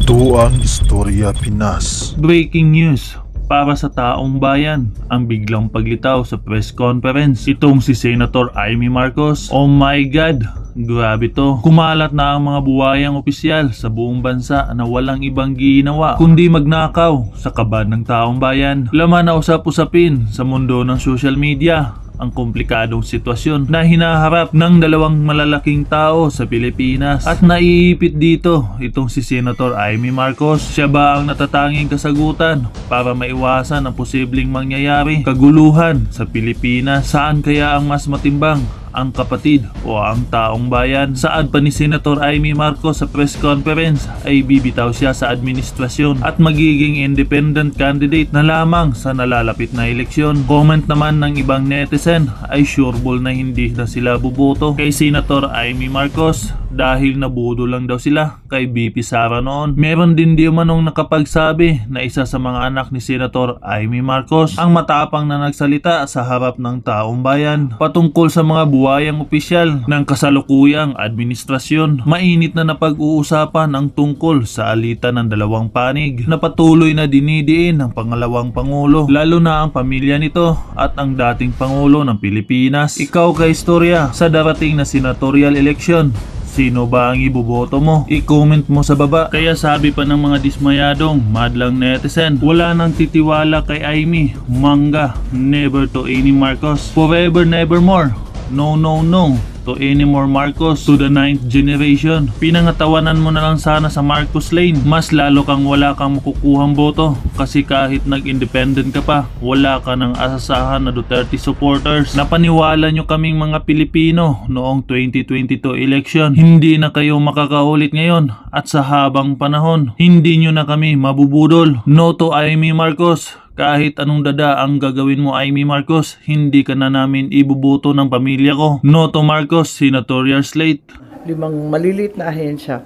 Ito ang Istorya Pinas. Breaking news para sa taong bayan, ang biglang paglitaw sa press conference itong si Senator Amy Marcos. Oh my God, grabe to. Kumalat na ang mga buwayang opisyal sa buong bansa na walang ibang ginawa kundi magnakaw sa kaban ng taong bayan. Laman na usap-usapin sa mundo ng social media ang komplikadong sitwasyon na hinaharap ng dalawang malalaking tao sa Pilipinas. At naiipit dito itong si Senator Amy Marcos. Siya ba ang natatanging kasagutan para maiwasan ang posibleng mangyayari kaguluhan sa Pilipinas? Saan kaya ang mas matimbang, ang kapatid o ang taong bayan? Saan pa ni Senator Amy Marcos sa press conference ay bibitaw siya sa administrasyon at magiging independent candidate na lamang sa nalalapit na eleksyon. Comment naman ng ibang netizen ay sureball na hindi na sila buboto kay Senator Amy Marcos dahil nabudo lang daw sila kay BP Sara noon. Meron din di manong nakapagsabi na isa sa mga anak ni Senator Amy Marcos ang matapang na nagsalita sa harap ng taong bayan patungkol sa mga buwayang opisyal ng kasalukuyang administrasyon. Mainit na napag-uusapan ang tungkol sa alitan ng dalawang panig na patuloy na dinidiin ng pangalawang pangulo, lalo na ang pamilya nito at ang dating pangulo ng Pilipinas. Ikaw ka-istorya, sa darating na senatorial election, sino ba ang iboboto mo? I-comment mo sa baba. Kaya sabi pa ng mga dismayadong madlang netizen, wala nang titiwala kay Amy. Manga, never to Amy Marcos. Forever nevermore. No, no, no to any more Marcos to the 9th generation. Pinangatawanan mo na lang sana sa Marcos Lane. Mas lalo kang wala kang makukuhang boto kasi kahit nag-independent ka pa, wala ka ng asasahan na Duterte supporters. Napaniwala nyo kaming mga Pilipino noong 2022 election. Hindi na kayo makakaulit ngayon at sa habang panahon, hindi nyo na kami mabubudol. No to Amy Marcos. Kahit anong dada ang gagawin mo, Amy Marcos, hindi ka na namin ibuboto ng pamilya ko. No to Marcos, senatorial slate. 5 malilit na ahensya.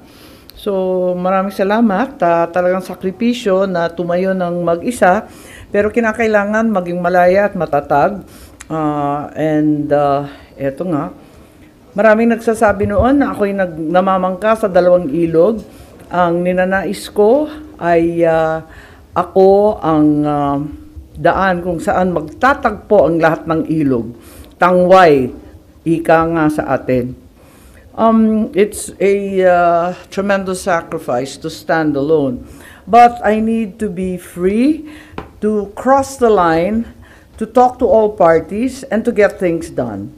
So maraming salamat. Talagang sakripisyo na tumayo ng mag-isa. Pero kinakailangan maging malaya at matatag. Eto nga. Maraming nagsasabi noon na ako'y namamangka sa 2 ilog. Ang ninanais ko ay ako ang daan kung saan magtatagpo ang lahat ng ilog. Tangway, ika nga sa atin. It's a tremendous sacrifice to stand alone. But I need to be free to cross the line, to talk to all parties, and to get things done.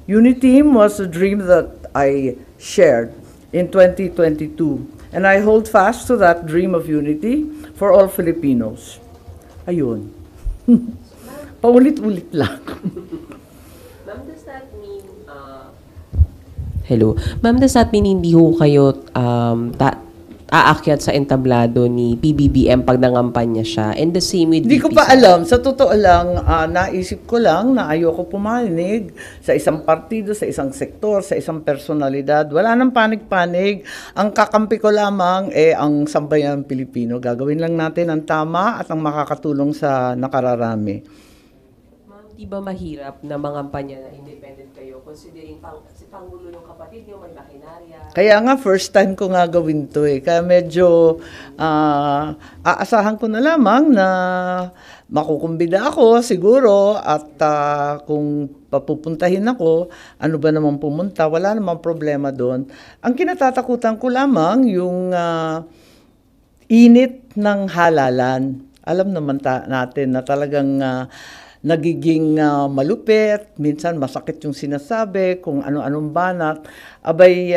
Uniteam was a dream that I shared in 2022. And I hold fast to that dream of unity for all Filipinos. Ayun. Paulit-ulit lang. Ma'am, does that mean, hello? Ma'am, does that mean hindi ho kayo aakyat sa entablado ni PBBM pag nangampanya siya? And the same with Hindi ko pa alam. Sa totoo lang, naisip ko lang na ayoko pumanig sa isang partido, sa isang sektor, sa isang personalidad. Wala nang panig-panig. Ang kakampi ko lamang ang sambayan Pilipino. Gagawin lang natin ang tama at ang makakatulong sa nakararami. Ma'am, di ba mahirap na mangampanya na independent kayo considering si Pangulo yung kapatid niyo may makinarya? Kaya nga, first time ko nga gawin to Kaya medyo aasahan ko na lamang na makukumbida ako siguro at kung papupuntahin ako, ano ba naman pumunta, wala namang problema doon. Ang kinatatakutan ko lamang yung init ng halalan. Alam naman natin na talagang nagiging malupit, minsan masakit yung sinasabi, kung ano-anong banat. Abay,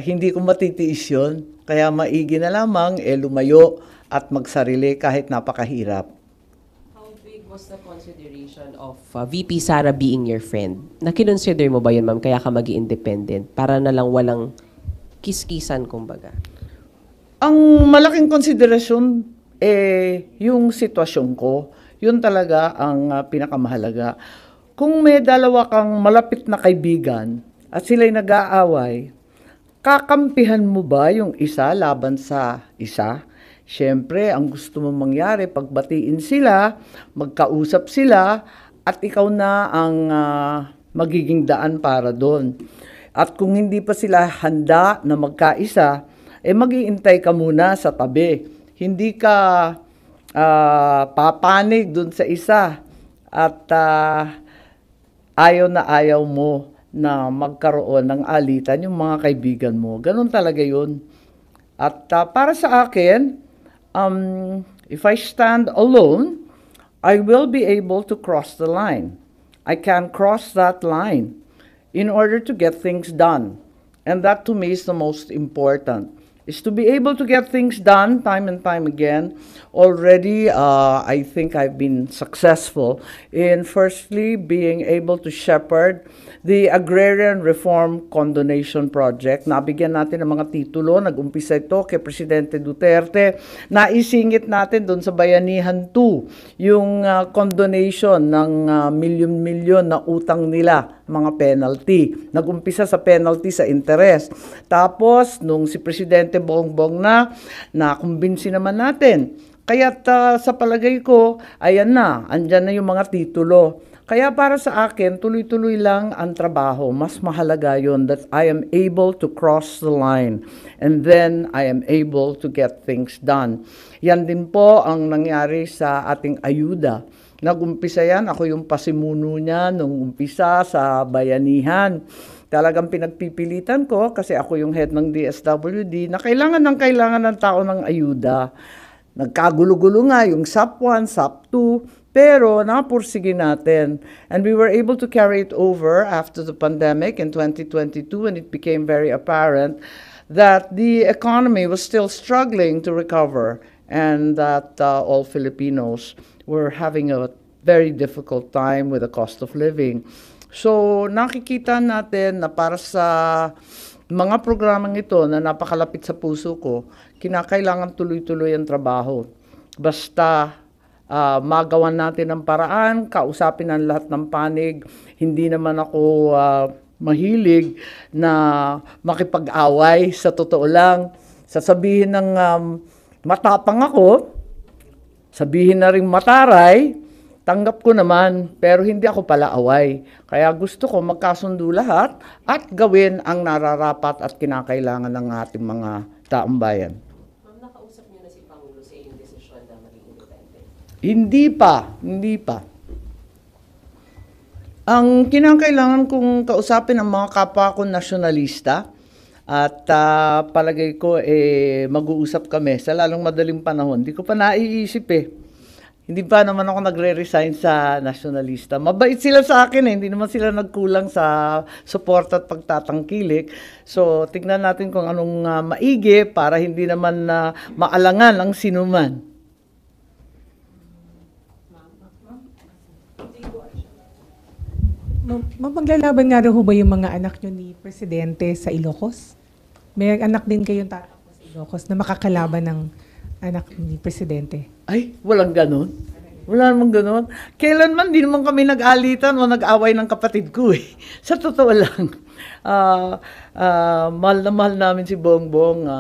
hindi ko matitiis yun. Kaya maigi na lamang lumayo at magsarili kahit napakahirap. How big was the consideration of VP Sara being your friend? Nakinonsider mo ba yun, ma'am, kaya ka mag-independent? Para na lang walang kiskisan, kumbaga. Ang malaking konsiderasyon, yung sitwasyon ko. Yun talaga ang pinakamahalaga. Kung may dalawa kang malapit na kaibigan at sila'y nag-aaway, kakampihan mo ba yung isa laban sa isa? Siyempre, ang gusto mong mangyari, pagbatiin sila, magkausap sila, at ikaw na ang magiging daan para doon. At kung hindi pa sila handa na magkaisa, mag-iintay ka muna sa tabi. Hindi ka papanig dun sa isa at ayaw na ayaw mo na magkaroon ng alitan yung mga kaibigan mo. Ganun talaga yun. At para sa akin, if I stand alone, I will be able to cross the line. I can cross that line in order to get things done. And that to me is the most important, is to be able to get things done time and time again. Already, I think I've been successful in firstly being able to shepherd the Agrarian Reform Condonation Project. Nabigyan natin ng mga titulo, nag-umpisa ito kay Presidente Duterte. Naisingit natin doon sa Bayanihan 2, yung condonation ng milyon-milyon na utang nila, mga penalty. Nag-umpisa sa penalty sa interest. Tapos, nung si Presidente Bongbong nakumbinsi naman natin. Kaya't sa palagay ko, ayan na, andyan na yung mga titulo. Kaya para sa akin, tuloy-tuloy lang ang trabaho. Mas mahalaga yun that I am able to cross the line and then I am able to get things done. Yan din po ang nangyari sa ating ayuda. Nag-umpisa yan, ako yung pasimuno niya nung umpisa sa Bayanihan. Talagang pinagpipilitan ko kasi ako yung head ng DSWD na kailangan ng tao ng ayuda. Nagkagulo-gulo nga yung SAP 1, SAP 2, pero napursige natin. And we were able to carry it over after the pandemic in 2022 when it became very apparent that the economy was still struggling to recover and that all Filipinos were having a very difficult time with the cost of living. So nakikita natin na para sa mga programang ito na napakalapit sa puso ko, kinakailangan tuloy-tuloy ang trabaho. Basta magawan natin ang paraan, kausapin ang lahat ng panig. Hindi naman ako mahilig na makipag-away. Sa totoo lang, sasabihin ng matapang ako, sabihin na rin mataray, tanggap ko naman, pero hindi ako pala away. Kaya gusto ko magkasundo lahat at gawin ang nararapat at kinakailangan ng ating mga taong bayan. Ma'am, nakausap niyo na si Pangulo sa iyong desisyon na maging independent? Hindi pa. Ang kinakailangan kong kausapin ang mga kapwa ko nasyonalista at palagay ko mag-uusap kami sa lalong madaling panahon. Hindi ko pa naiisip Hindi pa naman ako nagre-resign sa nasyonalista. Mabait sila sa akin hindi naman sila nagkulang sa support at pagtatangkilik. So, tignan natin kung anong maigi para hindi naman maalangan ang sinuman. Maglalaban nga rin ho ba yung mga anak nyo ni Presidente sa Ilocos? May anak din kayong tatakbo sa Ilocos na makakalaban ng anak ni Presidente? Ay, walang ganon. Wala namang ganon. Kailanman, di naman kami nag-alitan o nag-away ng kapatid ko Sa totoo lang, mahal na mahal namin si Bongbong.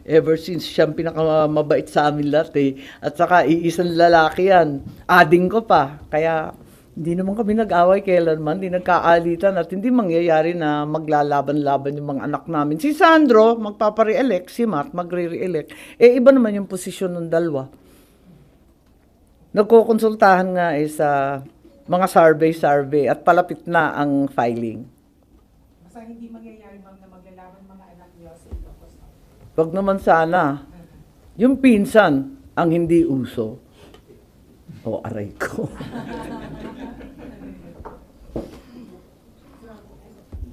Ever since siyang pinakamabait sa amin lahat At saka iisang lalaki yan. Ading ko pa. Kaya hindi naman kami nag-away kailanman, hindi nagkaalitan at hindi mangyayari na maglalaban-laban yung mga anak namin. Si Sandro, magpapare-elect, si Matt, magre-re-elect. Iba naman yung posisyon ng dalawa. Nagkukonsultahan nga sa mga survey at palapit na ang filing. Basta hindi mangyayari ma'am na maglalaban mga anak niyo sa Ilocos? Wag naman sana. Yung pinsan ang hindi uso. Aray ko.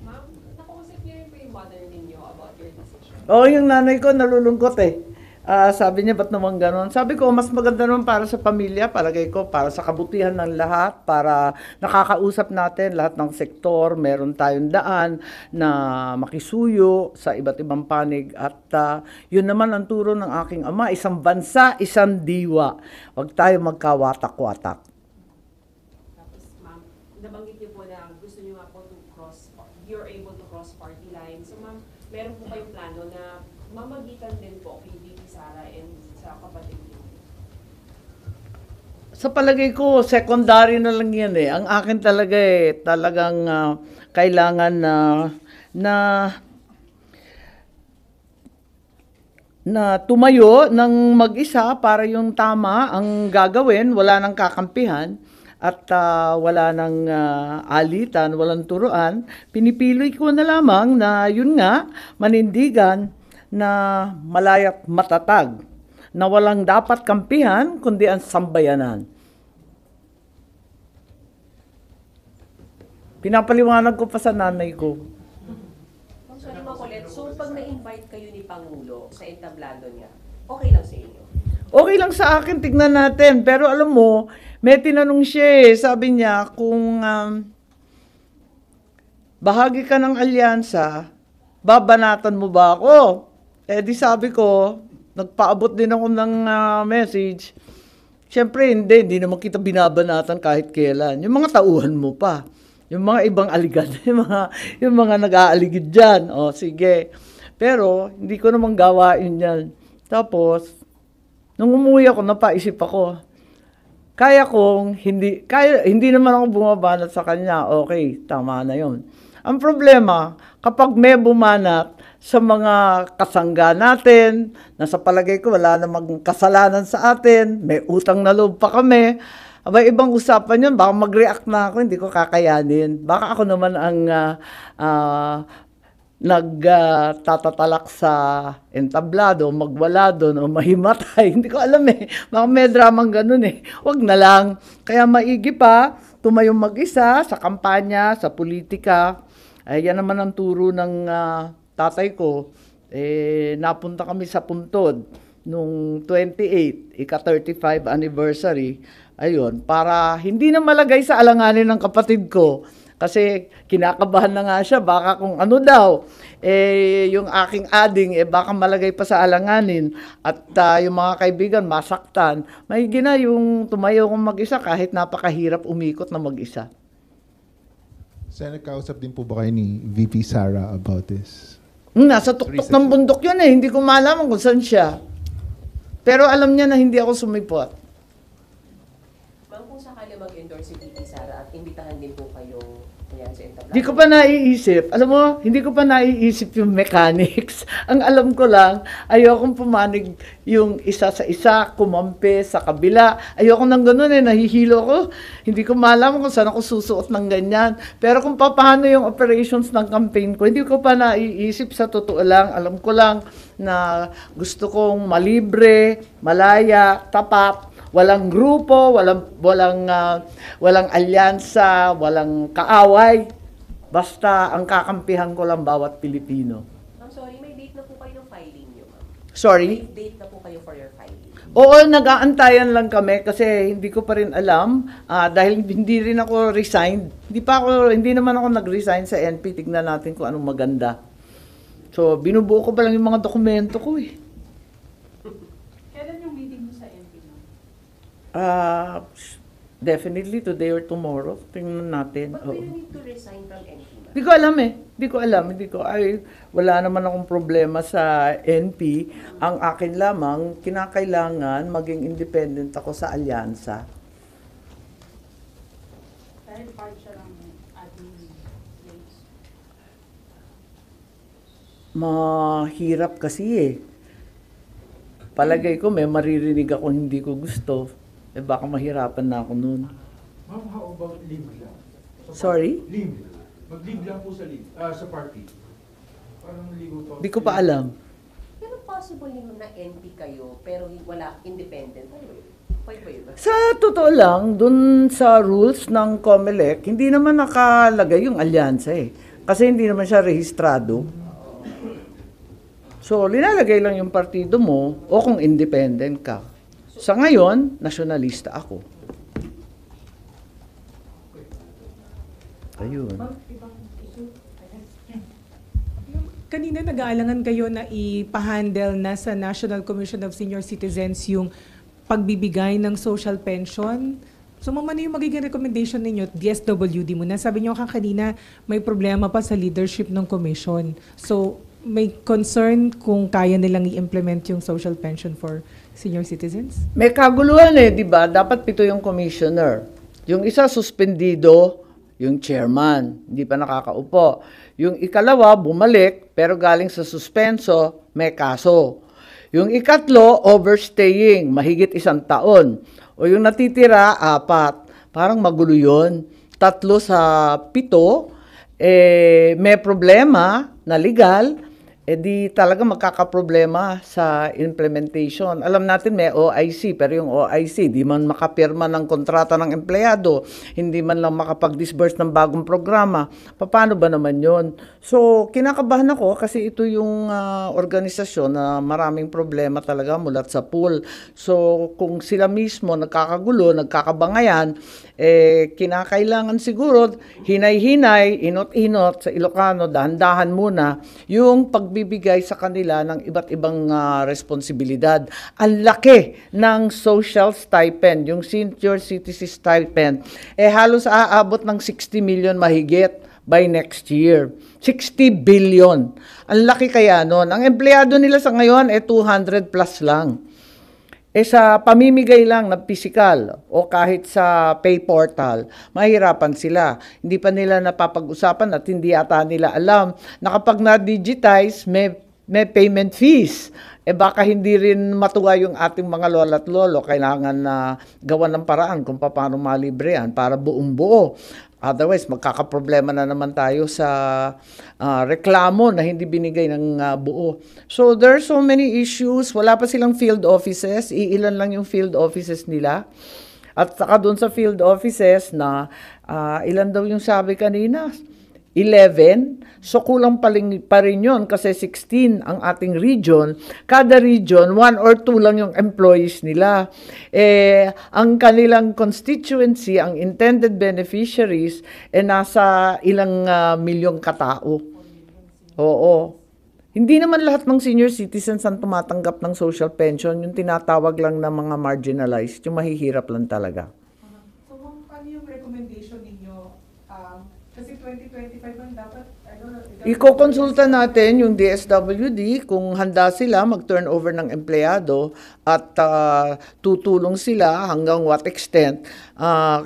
Ma'am, nakausap niyo rin po yung mother ninyo about your decision? Yung nanay ko nalulungkot sabi niya, ba't naman ganon? Sabi ko, mas maganda naman para sa pamilya, palagay ko, para sa kabutihan ng lahat, para nakakausap natin lahat ng sektor, meron tayong daan na makisuyo sa iba't ibang panig. At yun naman ang turo ng aking ama, isang bansa, isang diwa. Huwag tayo magkawatak-watak. Tapos, ma'am, nabanggit niyo po na gusto niyo nga po you're able to cross party lines. So, ma'am, meron po kayong plano na mamagitan din po kay VP Sara and sa kapatid niyo? Sa palagay ko, secondary na lang yan Ang akin talaga talagang kailangan na na tumayo ng mag-isa para yung tama ang gagawin, wala nang kakampihan at wala nang alitan, walang turuan. Pinipili ko na lamang na yun nga, manindigan na malaya't matatag, na walang dapat kampihan kundi ang sambayanan. Pinapaliwanag ko pa sa nanay ko. Sorry, makulit. So, pag na-invite kayo ni Pangulo sa entablado niya, okay lang sa inyo? Okay lang sa akin, tignan natin. Pero alam mo, may tinanong siya eh. Sabi niya, kung bahagi ka ng alyansa, babanatan mo ba ako? Eh di sabi ko, nagpaabot din ako ng message. Siyempre hindi naman kita binabanatan kahit kailan. Yung mga tauhan mo pa. Yung mga ibang aligad, yung mga nag-aaligid dyan. O, sige. Pero, hindi ko naman gawain yan. Tapos, nung umuwi ako, napaisip ako. Hindi naman ako bumabanat sa kanya. Okay, tama na yon. Ang problema, kapag may bumanat sa mga kasangga natin, na sa palagay ko wala namang kasalanan sa atin, may utang na loob pa kami, abay, ibang usapan yun. Baka mag-react na ako, hindi ko kakayanin. Baka ako naman ang nagtatalak sa entablado, magwala doon, o mahimatay. Hindi ko alam eh. Baka may dramang ganun eh. Wag na lang. Kaya maigi pa, tumayong mag-isa sa kampanya, sa politika. Ay, yan naman ang turo ng tatay ko. Napunta kami sa Puntod nung 28, ika-35 anniversary. Ayun, para hindi na malagay sa alanganin ng kapatid ko. Kasi kinakabahan na nga siya, baka kung ano daw, yung aking ading, baka malagay pa sa alanganin. At yung mga kaibigan, masaktan. Maigi na yung tumayo kong mag-isa kahit napakahirap umikot na mag-isa. Nagkausap din po ba kayo ni VP Sara about this? Nasa tuktok ng bundok yun eh. Hindi ko malaman kung saan siya. Pero alam niya na hindi ako sumipot. Ma'am, kung sakali mag-endorse si VP Sara at imbitahan din po kayong sa entablado. Hindi ko pa naiisip. Alam mo, hindi ko pa naiisip yung mechanics. Ang alam ko lang, ayokong pumanig yung isa sa isa, kumampi sa kabila. Ayoko nang ganun eh, nahihilo ko. Hindi ko malaman kung saan ako susuot ng ganyan. Pero kung paano yung operations ng campaign ko, hindi ko pa naiisip. Sa totoo lang, alam ko lang na gusto kong malibre, malaya, tapat. Walang grupo, walang alyansa, walang kaaway. Basta ang kakampihan ko lang bawat Pilipino. Ma'am, sorry, may date na po kayo ng filing niyo, ma'am. Sorry? May date na po kayo for your filing. Oo, nag-aantayan lang kami kasi hindi ko pa rin alam dahil hindi rin ako resigned. Hindi naman ako nag-resign sa NP. Tignan natin kung anong maganda. So, binubuo ko pa lang yung mga dokumento ko eh. Kailan yung meeting mo sa NP, ma'am? Definitely today or tomorrow. Tingnan natin. But do you need to resign from NP, ma'am? Hindi ko alam eh. Wala naman akong problema sa NP. Ang akin lamang, kinakailangan maging independent ako sa alyansa. Dahil part siya ng admin race. Mahirap kasi eh. Palagay ko may maririnig ako hindi ko gusto. Baka mahirapan na ako noon. Ma'am, how about leave lang? Sorry? Leave. Mag-leave lang po sa party. Parang ligo pa. Hindi ko pa alam. Pero possible naman na NP kayo, pero wala independent. Pwede ba yun? Sa totoo lang, dun sa rules ng COMELEC, hindi naman nakalagay yung alyansa eh. Kasi hindi naman siya rehistrado. So, linalagay lang yung partido mo o kung independent ka. Sa ngayon, nasyonalista ako. Ayun. Kanina nag-aalangan kayo na ipahandle na sa National Commission of Senior Citizens yung pagbibigay ng social pension. So, ano yung magiging recommendation ninyo? DSWD muna. Sabi niyo kanina, may problema pa sa leadership ng commission. So, may concern kung kaya nilang i-implement yung social pension for senior citizens? May kaguluhan eh, di ba? Dapat 7 yung commissioner. Yung isa suspendido, yung chairman, hindi pa nakakaupo. Yung ikalawa, bumalik, pero galing sa suspenso, may kaso. Yung ikatlo, overstaying, mahigit 1 taon. O yung natitira, 4. Parang magulo yun. 3 sa 7, may problema na legal, di talaga magkakaproblema sa implementation. Alam natin may OIC, pero yung OIC, di man makapirma ng kontrata ng empleyado, hindi man lang makapag-disburse ng bagong programa. Paano ba naman yon? So, kinakabahan ako kasi ito yung organisasyon na maraming problema talaga mulat sa pool. So, kung sila mismo nagkakagulo, nagkakabangayan, kinakailangan siguro hinay-hinay, inot-inot sa Ilocano, dahan-dahan muna yung pagbibigay sa kanila ng iba't ibang responsibilidad. Ang laki ng social stipend, yung senior citizen stipend, halos aabot ng 60 million mahigit by next year. 60 billion. Ang laki kaya nun. Ang empleyado nila sa ngayon 200 plus lang. Sa pamimigay lang ng physical o kahit sa pay portal, mahirapan sila. Hindi pa nila napapag-usapan at hindi ata nila alam na kapag na-digitize, may payment fees. Baka hindi rin matuwa yung ating mga lola at lolo. Kailangan na gawan ng paraan kung paano malibre yan para buong buo. Otherwise, magkakaproblema na naman tayo sa reklamo na hindi binigay ng buo. So, there are so many issues. Wala pa silang field offices. Iilan lang yung field offices nila. At saka doon sa field offices na ilan daw yung sabi kanina? 11. So, kulang pa rin yun kasi 16 ang ating region. Kada region, 1 or 2 lang yung employees nila. Ang kanilang constituency, ang intended beneficiaries, nasa ilang milyong katao. Oo. Hindi naman lahat ng senior citizens ang tumatanggap ng social pension. Yung tinatawag lang ng mga marginalized, yung mahihirap lang talaga. So, paano yung recommendation ninyo? Kasi 2025 ang dapat, Iko-konsulta natin yung DSWD kung handa sila mag-turnover ng empleyado at tutulong sila hanggang what extent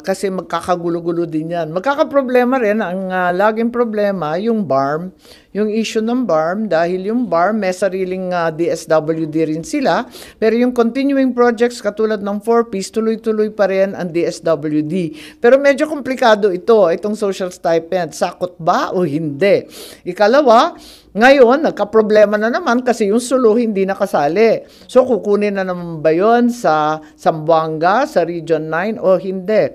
kasi magkakagulo-gulo din yan. Magkakaproblema rin, ang laging problema, yung BARM, yung issue ng BARM dahil yung BARM may sariling DSWD rin sila pero yung continuing projects katulad ng 4Ps tuloy-tuloy pa rin ang DSWD. Pero medyo komplikado itong social stipend. Sakot ba o hindi? Ikalawa, ngayon, nagka-problema na naman kasi yung Sulu hindi nakasali. So, kukunin na naman ba yun sa Zamboanga, sa Region 9 o hindi?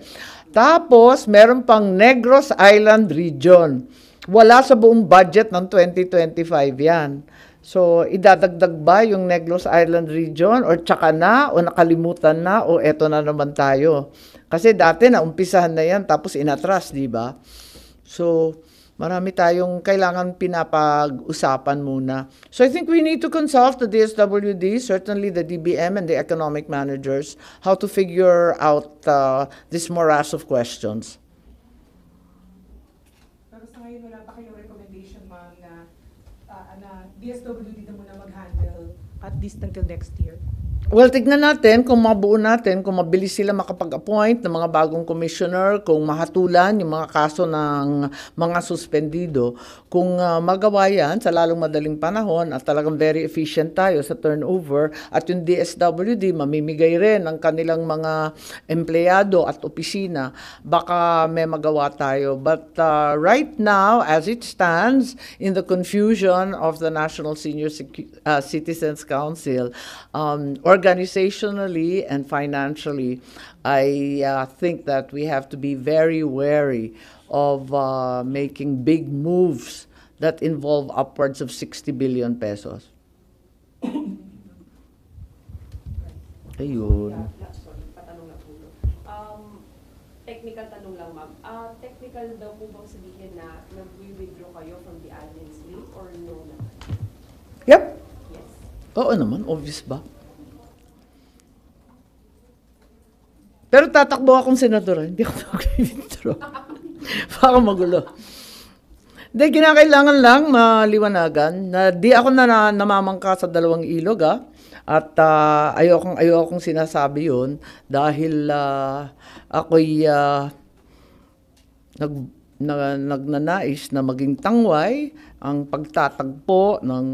Tapos, meron pang Negros Island Region. Wala sa buong budget ng 2025 yan. So, idadagdag ba yung Negros Island Region or tsaka na o nakalimutan na o eto na naman tayo? Kasi dati na umpisahan na yan tapos inatras, di ba? So, marami tayong kailangan pinapag-usapan muna. So I think we need to consult the DSWD, certainly the DBM and the economic managers, how to figure out this morass of questions. pero sa ngayon wala pa kayong recommendation, ma'am, na DSWD na muna mag-handle at least until next year? Well, tignan natin kung mabuo natin, kung mabilis sila makapag-appoint ng mga bagong commissioner, kung mahatulan yung mga kaso ng mga suspendido. Kung magawa yan sa lalong madaling panahon at talagang very efficient tayo sa turnover at yung DSWD mamimigay rin ng kanilang mga empleyado at opisina, baka may magawa tayo. But right now, as it stands, in the confusion of the National Senior Citizens Council, organizationally and financially, I think that we have to be very wary of making big moves that involve upwards of 60 billion pesos. Ayun. Sorry, patanong na po. Technical tanong lang, ma'am. Technical daw po bang sabihin na nag-withdraw kayo from the admin slate or no na? Yep. Yes. Oo naman, obvious ba? Pero tatakbo akong senador, hindi ako mag-withdraw. Baka magulo. Hindi, kinakailangan lang maliwanagan na di ako namamangka sa 2 ilog, At ayokong sinasabi yun dahil ako'y nagnanais na maging tangway ang pagtatagpo ng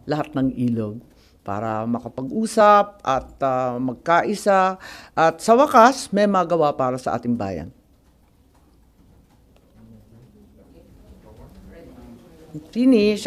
lahat ng ilog. para makapag-usap at magkaisa at sa wakas may magawa para sa ating bayan. Finish.